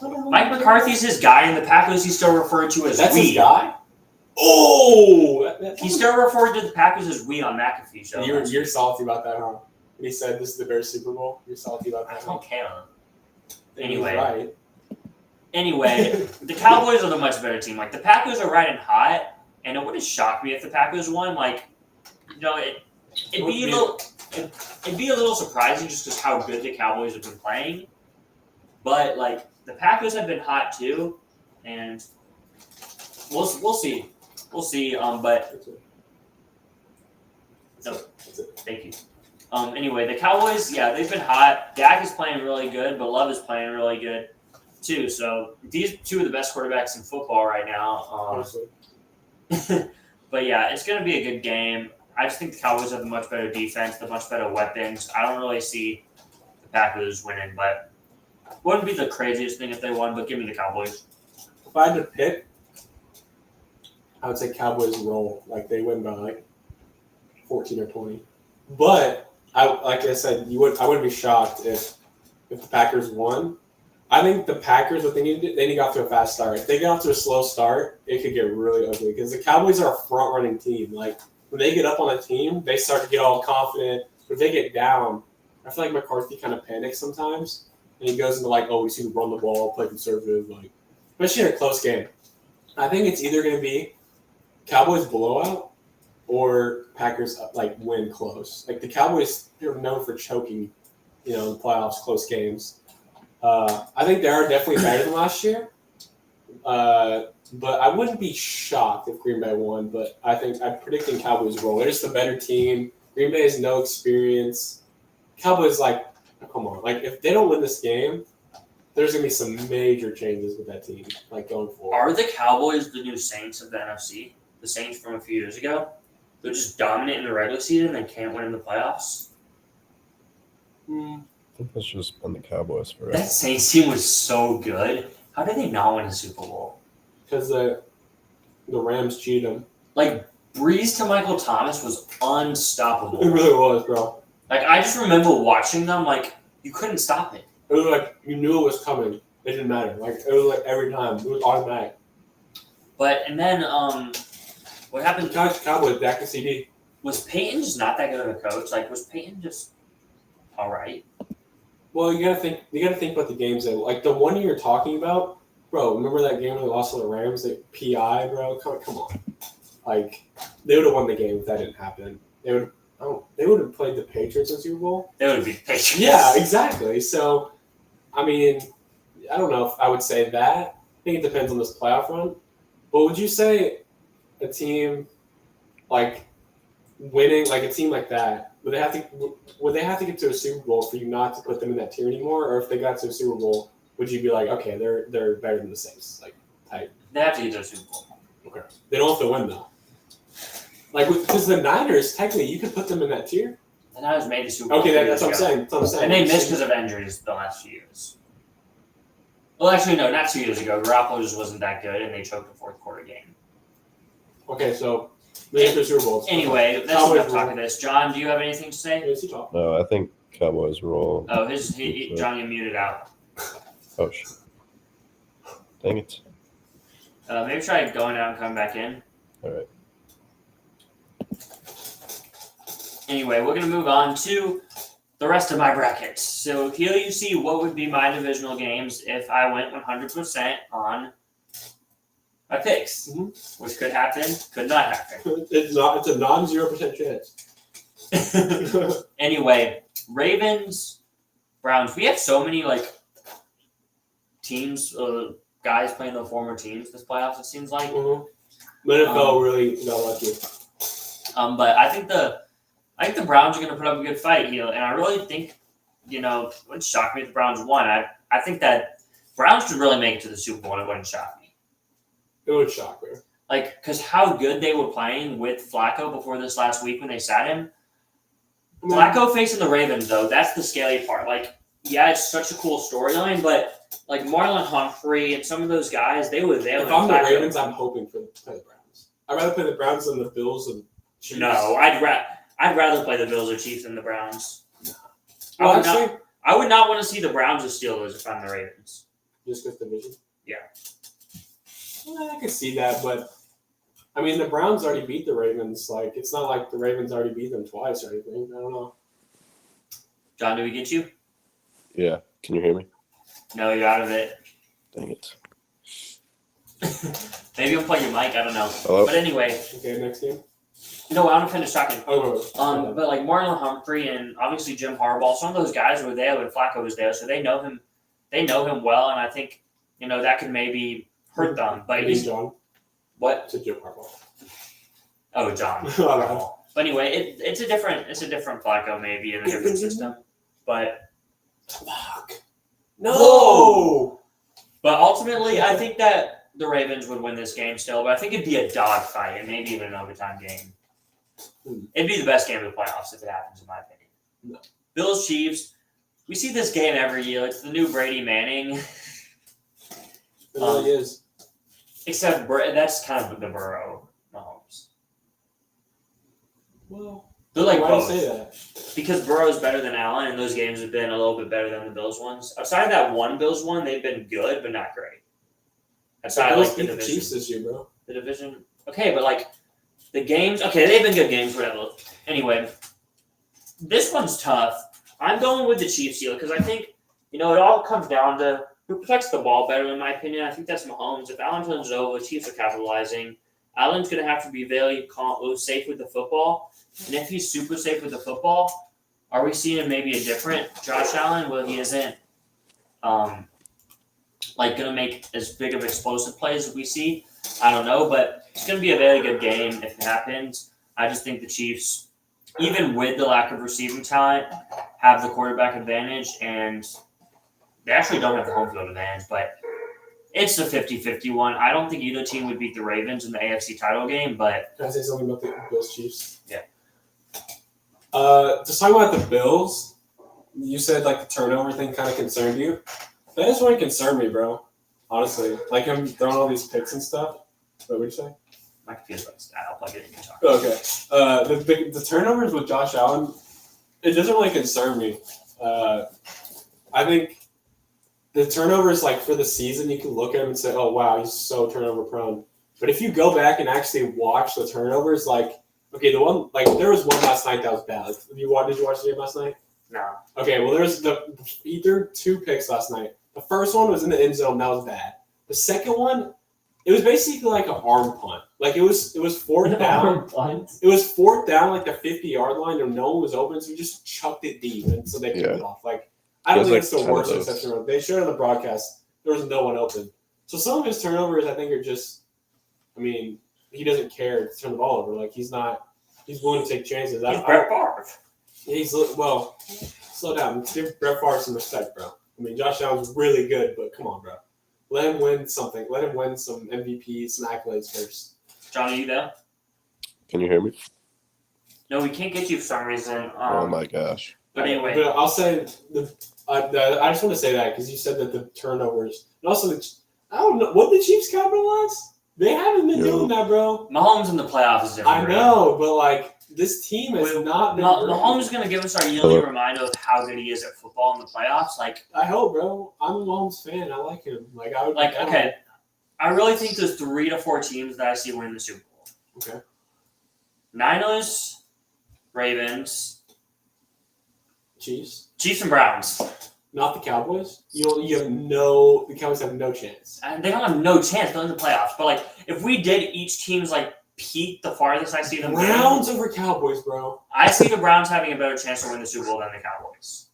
Mike McCarthy's his guy, and the Packers he's still referred to as That's we. his guy? Oh! He's still referred to the Packers as we on McAfee show. You're salty about that, huh? When he said this is the Bears Super Bowl, you're salty about that. I don't care. Anyway. Right. Anyway, the Cowboys are the much better team. Like, the Packers are riding hot, and it wouldn't shock me if the Packers won. Like, it'd be a little surprising just because how good the Cowboys have been playing. But, like, the Packers have been hot too, and we'll see. We'll see. But no, thank you. Anyway, the Cowboys, they've been hot. Dak is playing really good, but Love is playing really good too. So these two are the best quarterbacks in football right now. But yeah, it's going to be a good game. I just think the Cowboys have a much better defense, the much better weapons. I don't really see the Packers winning, but wouldn't be the craziest thing if they won. But give me the Cowboys. If I had to pick, I would say Cowboys roll. Like, they win by, like, 14 or 20. But like I said, I wouldn't be shocked if the Packers won. I think the Packers, what they need to do, they need to get off to a fast start. If they get off to a slow start, it could get really ugly because the Cowboys are a front-running team. Like, when they get up on a team, they start to get all confident. But if they get down, I feel like McCarthy kind of panics sometimes. And he goes into, like, we see to run the ball, play conservative, like, especially in a close game. I think it's either going to be Cowboys blowout or Packers win close. Like, the Cowboys are known for choking, in the playoffs, close games. I think they are definitely better than last year. But I wouldn't be shocked if Green Bay won. But I'm predicting Cowboys roll. They're just a better team. Green Bay has no experience. Cowboys, come on. Like, if they don't win this game, there's going to be some major changes with that team, going forward. Are the Cowboys the new Saints of the NFC? The Saints from a few years ago? They're just dominant in the regular season and can't win in the playoffs? I think that's just been the Cowboys forever. That Saints team was so good. How did they not win a Super Bowl? Because the Rams cheated them. Like, Breeze to Michael Thomas was unstoppable. It really was, bro. Like, I just remember watching them, you couldn't stop it. It was like you knew it was coming. It didn't matter. Like, it was like every time. It was automatic. And then, what happened? Cowboys, back to CD. Was Peyton just not that good of a coach? Like, was Peyton just all right? Well, you gotta think about the games that, like, the one you're talking about, bro. Remember that game when they lost to the Rams? That PI, bro. Come on. Like, they would have won the game if that didn't happen. They would have played the Patriots in the Super Bowl. They would have been Patriots. Yeah, exactly. So, I mean, I don't know if I would say that. I think it depends on this playoff run. But would you say a team winning, like a team like that, would they have to get to a Super Bowl for you not to put them in that tier anymore? Or if they got to a Super Bowl, would you be like, okay, they're better than the Saints, like type? They have to get to a Super Bowl. Okay. They don't have to win though. Like because the Niners, technically, you could put them in that tier. The Niners made the Super Bowl. Okay, that's what I'm saying. And they missed because of injuries the last few years. Well, actually, no, not 2 years ago. Garoppolo just wasn't that good, and they choked the fourth quarter game. Okay, so they get to Super Bowls. Anyway, that's enough talk of this. John, do you have anything to say? No, I think Cowboys roll. Oh, John, you muted out. Oh, shit. Dang it. Maybe try going out and coming back in. All right. Anyway, we're going to move on to the rest of my brackets. So here you see what would be my divisional games if I went 100% on my picks, which could happen, could not happen. It's a non-0% chance. Anyway, Ravens, Browns. We have so many teams, guys playing the former teams this playoffs. It seems like. The NFL really got lucky. But I think the Browns are going to put up a good fight here, and I really think, it would shock me if the Browns won. I think that Browns could really make it to the Super Bowl, and it wouldn't shock me. It would shock me. Because how good they were playing with Flacco before this last week when they sat him. Flacco facing the Ravens, though, that's the scary part. It's such a cool storyline, but Marlon Humphrey and some of those guys, they were there. If I'm the Ravens, I'm hoping to play the Browns. I'd rather play the Browns than the Bills and Chiefs. No, I'd rather play the Bills or Chiefs than the Browns. Well, I would not want to see the Browns or Steelers if I'm the Ravens. Just because division? Yeah. Well, I could see that, but I mean, the Browns already beat the Ravens. It's not like the Ravens already beat them twice or anything. I don't know. John, do we get you? Yeah. Can you hear me? No, you're out of it. Dang it. Maybe unplug your mic. I don't know. Hello? But anyway. Okay, next game. No, I want to finish talking. Oh, but Marlon Humphrey and obviously Jim Harbaugh, some of those guys were there when Flacco was there, so they know him. They know him well, and I think that could maybe hurt them. But he's John. What? To Jim Harbaugh. Oh, John. But anyway, it's a different Flacco maybe in a different system, but fuck. No. But ultimately, I think that the Ravens would win this game still, but I think it'd be a dogfight and maybe even an overtime game. It'd be the best game of the playoffs if it happens, in my opinion. No. Bills Chiefs. We see this game every year. It's the new Brady Manning. It really is. Except that's kind of the Burrow Mahomes. Well, they're why both. do you say that? Because Burrow's better than Allen, and those games have been a little bit better than the Bills ones. Outside of that one Bills one, they've been good, but not great. Outside of the the division. Chiefs this year, bro. The division. Okay, but the games. Okay, they've been good games, whatever. Anyway, this one's tough. I'm going with the Chiefs here because I think it all comes down to who protects the ball better, in my opinion. I think that's Mahomes. If Allen turns it over, the Chiefs are capitalizing. Allen's going to have to be very safe with the football. And if he's super safe with the football, are we seeing maybe a different Josh Allen where he isn't going to make as big of explosive plays as we see? I don't know, but it's going to be a very good game if it happens. I just think the Chiefs, even with the lack of receiving talent, have the quarterback advantage, and they actually don't have the home field advantage, but it's a 50-50 one. I don't think either team would beat the Ravens in the AFC title game, but... Can I say something about the Bills Chiefs? Yeah. Just talking about the Bills, you said the turnover thing kind of concerned you. That just wouldn't concern me, bro. Honestly. Him throwing all these picks and stuff. What would you say? My computer's like that. I'll plug it in and talk. Okay. The turnovers with Josh Allen, it doesn't really concern me. I think the turnovers, for the season, you can look at him and say, oh, wow, he's so turnover prone. But if you go back and actually watch the turnovers, okay, the one, there was one last night that was bad. Did you watch the game last night? No. Okay, well, he threw 2 picks last night. The first one was in the end zone. That was bad. The second one, it was basically like an arm punt. It was fourth down. It was fourth down, the 50-yard line, and no one was open, so he just chucked it deep, and so they kicked it off. I don't think it's the worst exception. They showed on the broadcast there was no one open. So some of his turnovers, I think, are just. I mean, he doesn't care to turn the ball over. He's willing to take chances. He's Brett Favre. Slow down. Give Brett Favre some respect, bro. I mean, Josh Allen's really good, but come on, bro. Let him win something. Let him win some MVP, some accolades first. Johnny, you there? Can you hear me? No, we can't get you for some reason. Oh my gosh. But anyway. But I'll say I just want to say that because you said that the turnovers and also I don't know what the Chiefs capitalize. They haven't been doing that, bro. Mahomes in the playoffs is different. I know, but like this team has not been. Mahomes is going to give us our yearly reminder of how good he is at football in the playoffs. Like I hope, bro. I'm a Mahomes fan. I like him. Like I would. Okay, I really think there's 3 to 4 teams that I see winning the Super Bowl. Okay. Niners, Ravens, Chiefs and Browns. Not the Cowboys. The Cowboys have no chance. And they don't have no chance going to the playoffs. But like, if we did each team's like peak, the farthest I see them. Browns over Cowboys, bro. I see the Browns having a better chance to win the Super Bowl than the Cowboys.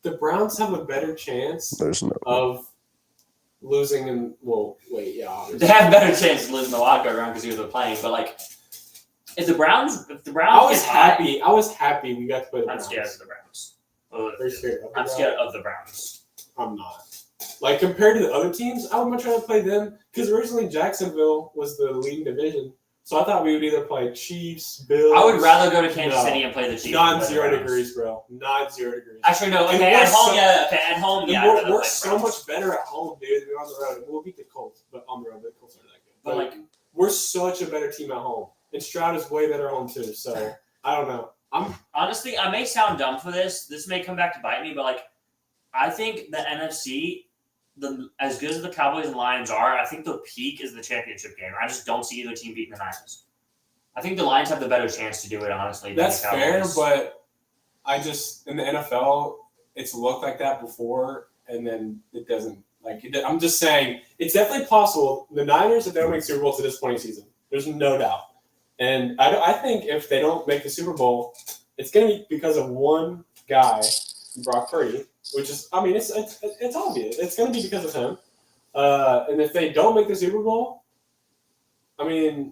The Browns have a better chance of losing and obviously. They have a better chance of losing the wild card round because they're playing. But like, if the Browns, I was happy. I was happy we got to play the Browns. I'm scared of the Browns. I'm scared of the Browns. I'm not. Like, compared to the other teams, I would much rather play them. Because originally Jacksonville was the leading division. So I thought we would either play Chiefs, Bills. I would rather go to Kansas City and play the Chiefs. Non-0 degrees, bro. Non-0 degrees. Actually, no. Okay, at home, We're so much better at home, dude, than on the road. We'll beat the Colts, but on the road, the Colts aren't that good. But like, we're such a better team at home. And Stroud is way better at home, too. So, I don't know. Honestly, I may sound dumb for this. This may come back to bite me, but like, I think the NFC, as good as the Cowboys and Lions are, I think the peak is the championship game. I just don't see either team beating the Niners. I think the Lions have the better chance to do it, honestly. That's fair, but in the NFL, it's looked like that before, and then it doesn't. I'm just saying, it's definitely possible. The Niners, if they don't make Super Bowl, it's a disappointing season. There's no doubt. And I think if they don't make the Super Bowl, it's going to be because of one guy, Brock Purdy, which is, I mean, it's obvious. It's going to be because of him. And if they don't make the Super Bowl, I mean,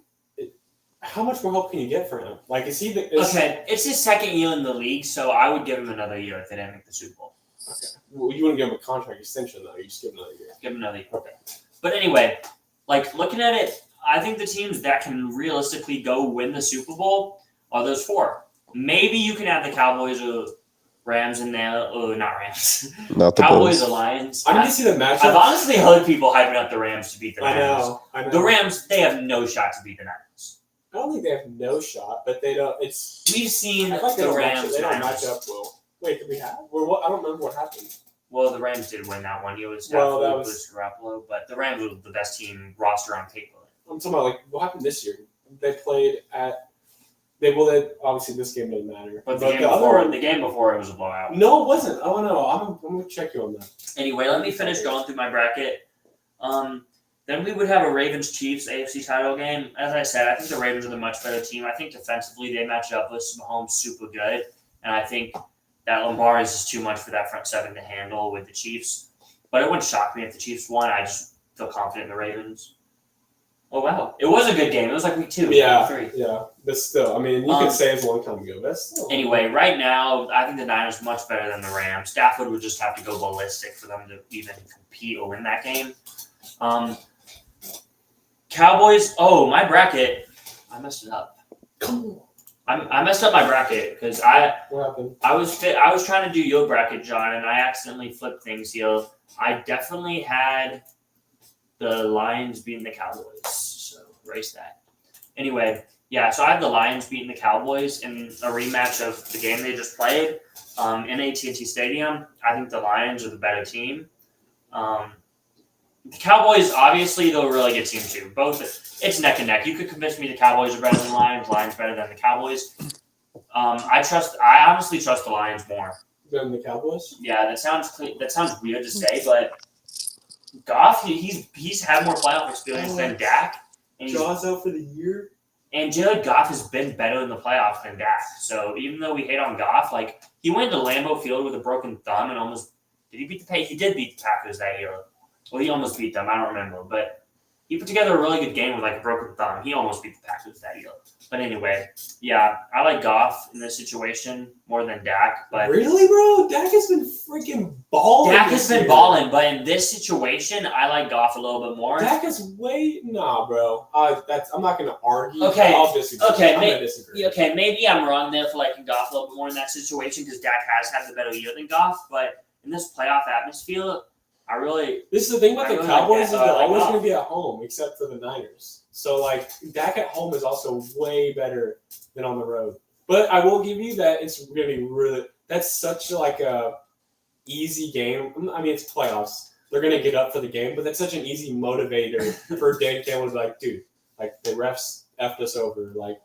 how much more help can you get for him? Like, is he okay, it's his second year in the league, so I would give him another year if they didn't make the Super Bowl. Okay. Well, you wouldn't give him a contract extension, though. You just give him another year. Give him another year. Okay. But anyway, like, looking at it, I think the teams that can realistically go win the Super Bowl are those 4. Maybe you can have the Cowboys or Rams in there. Oh, not Rams. Not the Cowboys Bills. or Lions. I need to see the matchup. I've honestly heard people hyping up the Rams to beat the Niners. I know. The Rams, they have no shot to beat the Niners. I don't think they have no shot, but they don't. We've seen I like the Rams. They don't match up well. Wait, did we have? I don't remember what happened. Well, the Rams did win that one. It was Garoppolo, but the Rams were the best team roster on paper. I'm talking about what happened this year. They played at. Obviously this game doesn't matter. But the game before it was a blowout. No, it wasn't. Oh no, I'm gonna check you on that. Anyway, let me finish going through my bracket. Then we would have a Ravens-Chiefs AFC title game. As I said, I think the Ravens are the much better team. I think defensively they match up with Mahomes super good, and I think that Lamar is just too much for that front seven to handle with the Chiefs. But it wouldn't shock me if the Chiefs won. I just feel confident in the Ravens. Oh, wow. It was a good game. It was like week 2. Yeah, 3. yeah. But still, I mean, you could say it's a long time ago, but still. Anyway, right now, I think the Niners are much better than the Rams. Stafford would just have to go ballistic for them to even compete or win that game. Cowboys. Oh, my bracket. I messed it up. Come on. I messed up my bracket because What happened? I was trying to do your bracket, John, and I accidentally flipped things here. I definitely had the Lions beating the Cowboys, so erase that. Anyway, yeah, so I have the Lions beating the Cowboys in a rematch of the game they just played in AT&T Stadium. I think the Lions are the better team. The Cowboys, obviously, they're a really good team too. Both, it's neck and neck. You could convince me the Cowboys are better than the Lions. Lions better than the Cowboys. I honestly trust the Lions more than the Cowboys. Yeah, that sounds weird to say, but Goff, he's had more playoff experience than Dak. And Jaws out for the year. And Jared Goff has been better in the playoffs than Dak. So even though we hate on Goff, like he went to Lambeau Field with a broken thumb and he did beat the Packers that year. Well, he almost beat them. I don't remember, but he put together a really good game with like a broken thumb. He almost beat the Packers that year. But anyway, yeah, I like Goff in this situation more than Dak. But really, bro? Dak has been freaking balling. Dak has been balling, but in this situation, I like Goff a little bit more. Dak is bro. I'm not gonna argue. Okay. I'll disagree. Okay, I'm gonna disagree. Okay, maybe I'm wrong there for liking Goff a little bit more in that situation because Dak has had the better year than Goff. But in this playoff atmosphere, this is the thing about the Cowboys is they're always Goff. going to be at home except for the Niners. So, like, Dak at home is also way better than on the road. But I will give you that it's going to be really – that's such, like, a easy game. I mean, it's playoffs. They're going to get up for the game, but that's such an easy motivator for Dan Campbell to be like, dude, like, the refs effed us over. Like,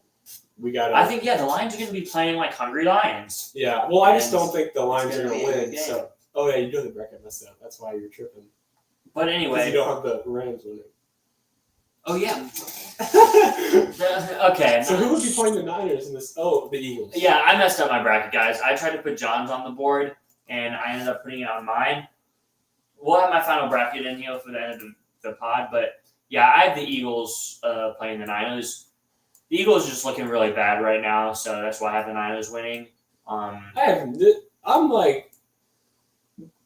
we got to – I think, the Lions are going to be playing like hungry Lions. Yeah. Well, I just don't think the Lions are going to win. So. Oh, yeah, you do the bracket messed up. That's why you're tripping. But anyway. Because you don't have the Rams winning. Oh, yeah. Okay. So who would be playing the Niners in this? Oh, the Eagles. Yeah, I messed up my bracket, guys. I tried to put John's on the board, and I ended up putting it on mine. We'll have my final bracket in here for the end of the pod, but yeah, I have the Eagles playing the Niners. The Eagles are just looking really bad right now, so that's why I have the Niners winning. I'm like,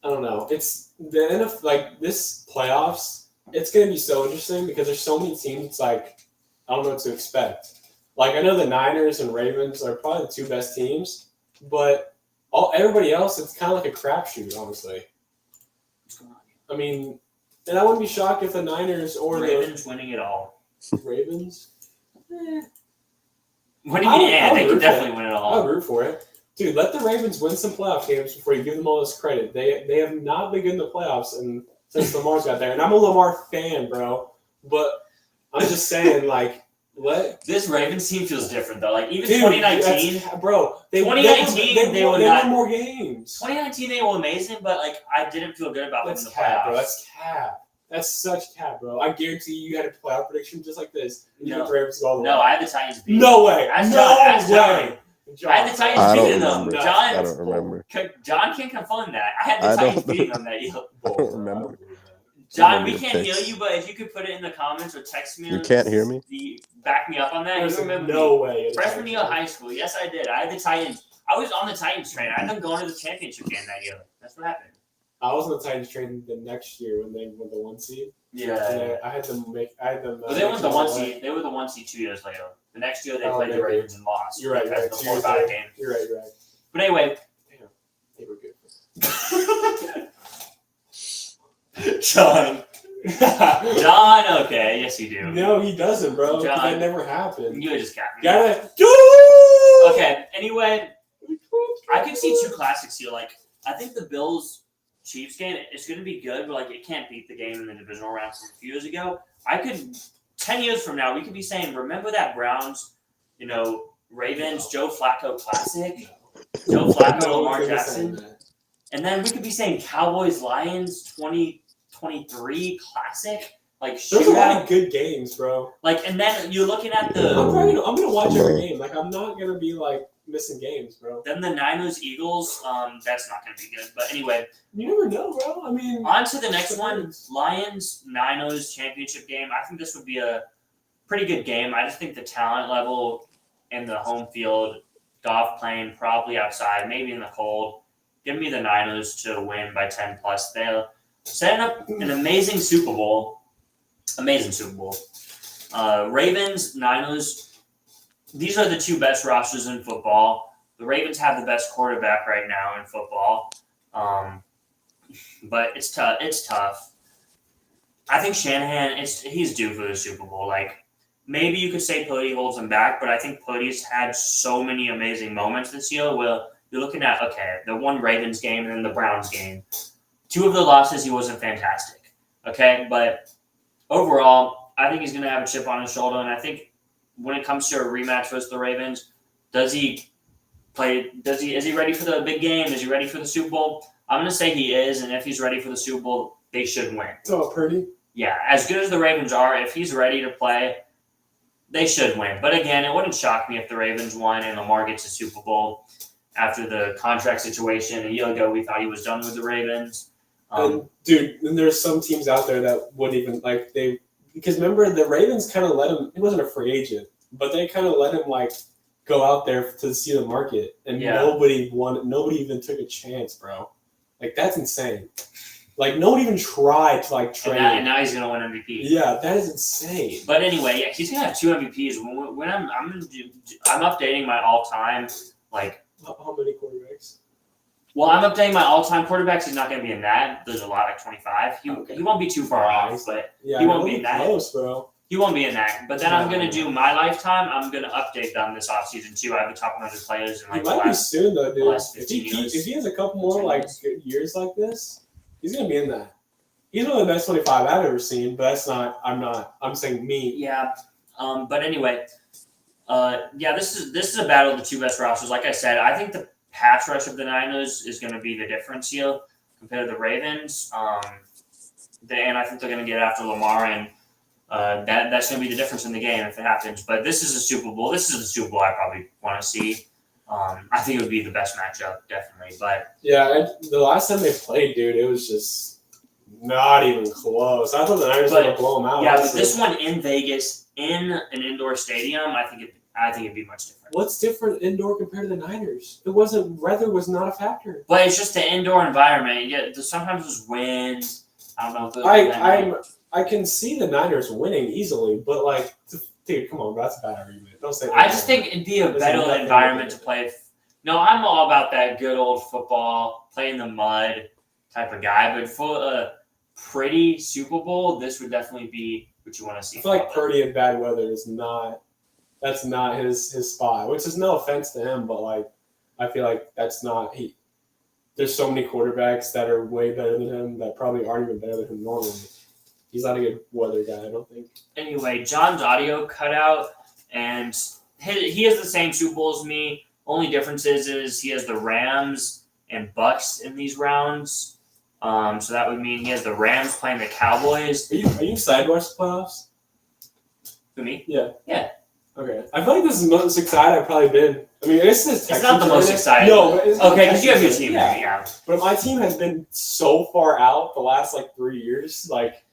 I don't know. It's the end of like this playoffs. It's going to be so interesting because there's so many teams. It's like I don't know what to expect. Like I know the Niners and Ravens are probably the two best teams, but everybody else it's kind of like a crapshoot, honestly. What's going on? I mean, and I wouldn't be shocked if the Niners or Ravens winning it all. Ravens. What do you mean? Yeah, they can definitely win it all. I'll root for it. Dude, let the Ravens win some playoff games before you give them all this credit. They have not been good in the playoffs and since Lamar's got there. And I'm a Lamar fan, bro. But I'm just saying, like, what? This Ravens team feels different, though. Like, even 2019. Bro, they won more games. 2019, they were amazing, but, like, I didn't feel good about them in the playoffs. Bro. playoffs. That's cap. That's such cap, bro. I guarantee you had a playoff prediction just like this. No, Ravens go all the way. I had the Titans beating them. No way. John. I had the Titans beating them. I don't remember. John can't confirm that. I had the Titans beating them that year. I don't remember. John, we can't hear you, but if you could put it in the comments or text me. You can't hear me? Back me up on that. There's you remember no way. Freshman year of high school. Yes, I did. I had the Titans. I was on the Titans train. I had them going to the championship game that year. That's what happened. I was on the Titans train the next year when they won the 1 seed. Yeah. And I had them. Well, they won the 1 seed. They were the 1 seed 2 years later. The next year they played the Ravens and lost. You're right. That's the 4-5 game. You're right. But anyway. Damn, they were good. John. John, okay. Yes, you do. No, he doesn't, bro. John, that never happened. You just got me. Gotta Okay, anyway. I could see 2 classics here. Like, I think the Bills-Chiefs game is going to be good, but, like, it can't beat the game in the divisional round from a few years ago. 10 years from now, we could be saying, remember that Browns, Ravens, Joe Flacco classic? Joe Flacco, Lamar Jackson. And then we could be saying Cowboys, Lions 2023 classic. Like, there's a lot of good games, bro. Like, and then you're looking at the. I'm gonna watch every game. Like, I'm not gonna be like missing games, bro. Then the Niners, Eagles. That's not gonna be good. But anyway, you never know, bro. I mean, on to the next one: Lions, Niners championship game. I think this would be a pretty good game. I just think the talent level in the home field, Goff playing probably outside, maybe in the cold. Give me the Niners to win by 10 plus. They're setting up an amazing Super Bowl. Amazing Super Bowl. Ravens, Niners. These are the 2 best rosters in football. The Ravens have the best quarterback right now in football. But it's tough. It's tough. I think Shanahan, he's due for the Super Bowl. Like, maybe you could say Purdy holds him back, but I think Purdy's had so many amazing moments this year where you're looking at, okay, the one Ravens game and then the Browns game. 2 of the losses, he wasn't fantastic. Okay, but overall, I think he's going to have a chip on his shoulder, and I think when it comes to a rematch versus the Ravens, is he ready for the big game? Is he ready for the Super Bowl? I'm going to say he is, and if he's ready for the Super Bowl, they should win. Oh, Purdy? Yeah, as good as the Ravens are, if he's ready to play, they should win. But again, it wouldn't shock me if the Ravens won and Lamar gets a Super Bowl after the contract situation. A year ago, we thought he was done with the Ravens. Dude, and there's some teams out there that wouldn't even, like, they because remember the Ravens kind of let him. He wasn't a free agent, but they kind of let him like go out there to see the market, and nobody even took a chance, bro. Like that's insane. Like no one even tried to like trade. And now he's gonna win MVP. Yeah, that is insane. But anyway, yeah, he's gonna have 2 MVPs. When I'm updating my all-time like. How many quarterbacks? Well, I'm updating my all-time quarterbacks. He's not going to be in that. There's a lot, like 25. He won't be too far off, but he won't be in that. Close, bro. He won't be in that. But then I'm going to do my lifetime. I'm going to update them this offseason, too. I have the top 100 players in like he might be soon, though, dude. If he has a couple more like good years like this, he's going to be in that. He's one of the best 25 I've ever seen, but that's not. I'm saying me. Yeah. But anyway, this is a battle of the 2 best rosters. Like I said, I think the pass rush of the Niners is going to be the difference here compared to the Ravens. And I think they're going to get after Lamar, and that's going to be the difference in the game if it happens. But this is a Super Bowl. This is the Super Bowl I probably want to see. I think it would be the best matchup, definitely. But yeah, the last time they played, dude, it was just not even close. I thought the Niners were going to blow them out. Yeah, but this one in Vegas, in an indoor stadium, I think it'd be much different. What's different indoor compared to the Niners? Weather was not a factor. But it's just the indoor environment. Yeah, sometimes there's wind. I don't know. I can see the Niners winning easily, but like, dude, come on, that's a bad argument. Don't say that. I just think it'd be a better environment to play. No, I'm all about that good old football, play in the mud type of guy. But for a pretty Super Bowl, this would definitely be what you want to see. I feel like Purdy in bad weather is not. That's not his spot, which is no offense to him, but like I feel like that's not he. There's so many quarterbacks that are way better than him that probably aren't even better than him normally. He's not a good weather guy, I don't think. Anyway, John's audio cut out, and he has the same Super Bowl as me. Only difference is he has the Rams and Bucks in these rounds. So that would mean he has the Rams playing the Cowboys. Are you excited to watch the playoffs? For me? Yeah. Yeah. Okay. I feel like this is the most excited I've probably been. I mean, it's not the most exciting. No, but it's okay, because you have your team. Yeah. But my team has been so far out the last like 3 years, like,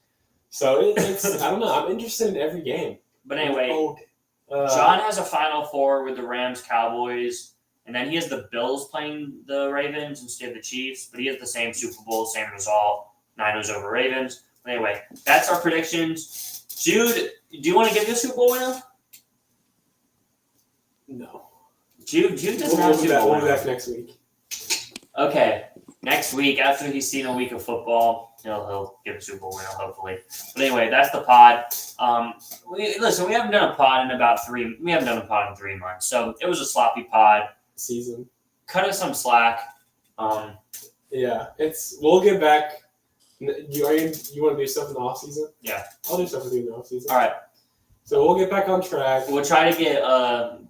so it's I don't know. I'm interested in every game. But anyway, John has a Final Four with the Rams, Cowboys, and then he has the Bills playing the Ravens instead of the Chiefs. But he has the same Super Bowl, same result: Niners over Ravens. But anyway, that's our predictions. Jude, do you want to give your Super Bowl winner? No. Jude doesn't have Super Bowl winner. We'll do that next week. Okay, next week after he's seen a week of football, he'll give a Super Bowl winner hopefully. But anyway, that's the pod. We haven't done a pod in about 3. We haven't done a pod in 3 months, so it was a sloppy pod season. Cut us some slack. Yeah, we'll get back. You want to do stuff in the off season? Yeah, I'll do stuff with you in the off season. All right. So we'll get back on track. We'll try to get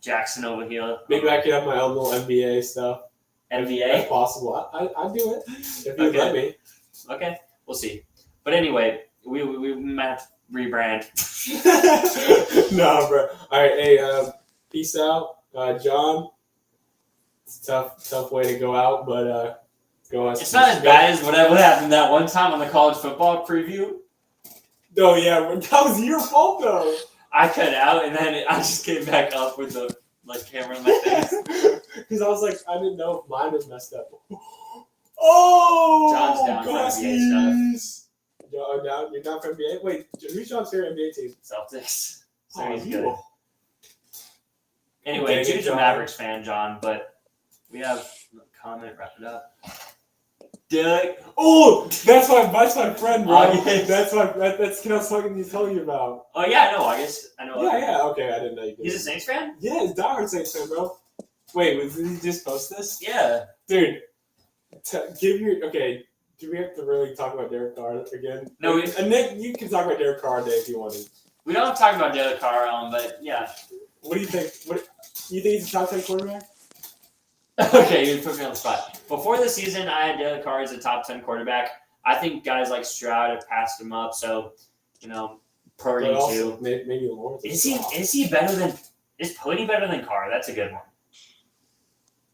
Jackson over here. Maybe I could have my own little NBA stuff. NBA? If possible. I'd do it if you let me. Okay, we'll see. But anyway, we might have to rebrand. No, bro. All right, hey, peace out, John. It's a tough way to go out, but go on. It's not as bad as whatever happened that one time on the college football preview. Oh yeah, that was your fault though. I cut out and then I just came back up with the camera in my face. Because I was like, I didn't know if mine was messed up. Oh, John's down for NBA stuff. You're down for NBA? Wait, who's John's favorite NBA team? Celtics. So Oh, he's good. Anyway, Jude's a Mavericks fan, John, but we have a comment, wrap it up. Oh, that's my friend, bro. August. That's what I was telling you about. Oh yeah, I know August. I know. Yeah. Okay, I didn't know you did. He's a Saints fan? Yeah, he's a diehard Saints fan, bro. Wait, did he just post this? Yeah. Dude, okay. Do we have to really talk about Derek Carr again? No. Nick, you can talk about Derek Carr today if you wanted. We don't talk about Derek Carr, but yeah. What do you think? You think he's a top 10 quarterback? Okay, you put me on the spot. Before the season, I had Derek Carr as a top 10 quarterback. I think guys like Stroud have passed him up, so Purdy too. Maybe Lawrence. Is Purdy better than Carr? That's a good one.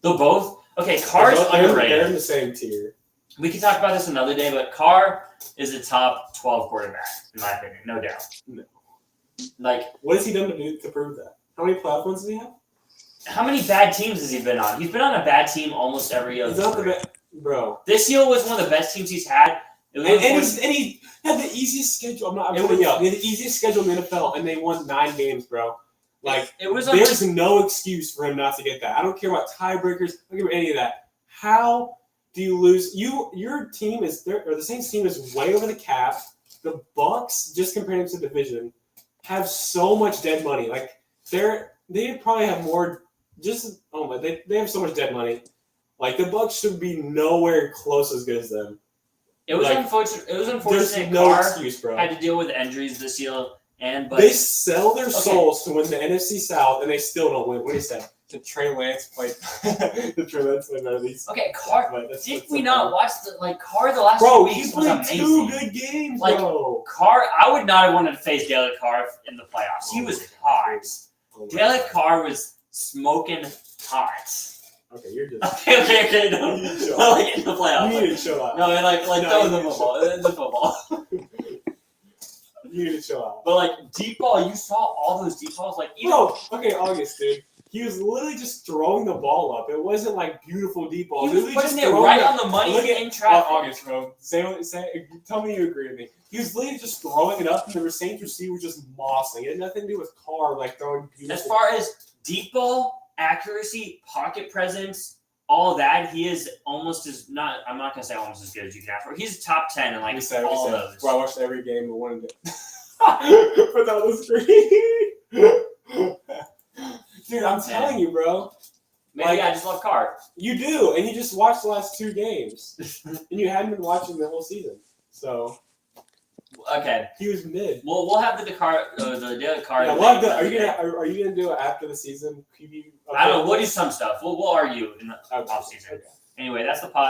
They're both okay. Carr's underrated. They're in the same tier. we can talk about this another day, but Carr is a top 12 quarterback, in my opinion, no doubt. No. Like, what has he done to prove that? How many playoff wins does he have? how many bad teams has he been on? He's been on a bad team almost every year. He's not the best, bro. This year was one of the best teams he's had. And he had the easiest schedule. He had the easiest schedule in the NFL, and they won 9 games, bro. Like, there's no excuse for him not to get that. I don't care about tiebreakers. I don't care about any of that. How do you lose? Your team is there, or the Saints team is way over the cap. The Bucs, just comparing them to the division, have so much dead money. Like, they probably have more. They have so much dead money. Like, the Bucs should be nowhere close as good as them. It was unfortunate. There's no excuse, bro. Had to deal with injuries this year, but they sell their souls to win the NFC South, and they still don't win. What do you say? The Trey Lance played. None of these. Okay, Carr. Did we not watch Carr the last 2 weeks? Bro, he played 2 good games, bro. Carr, I would not have wanted to face Derek Carr in the playoffs. He was hot. Derek Carr was smoking hot. Okay, you're just. Okay. No, in the playoffs. You need to chill out. No, throw the football. It's the football. You need to chill out. But deep ball, you saw all those deep balls. August, dude. He was literally just throwing the ball up. It wasn't beautiful deep balls. He was putting it right on the money in traffic. August, bro. Tell me you agree with me. He was literally just throwing it up, and the Saints receiver was just mossing. It had nothing to do with Carr throwing beautiful. As far as deep ball accuracy, pocket presence, all that, he is almost as not. I'm not gonna say almost as good as you can ask for. He's top 10 in all those. Bro, I watched every game, but one day. Without the screen. Dude, I'm telling you, bro. Maybe I just love Carr. You do, and you just watched the last 2 games, and you hadn't been watching the whole season. So, okay, he was mid. Well, we'll have the Derek Carr. Yeah, are you gonna do it after the season? I don't know. We'll do some stuff. We'll argue in the off season. Okay. Anyway, that's the pod.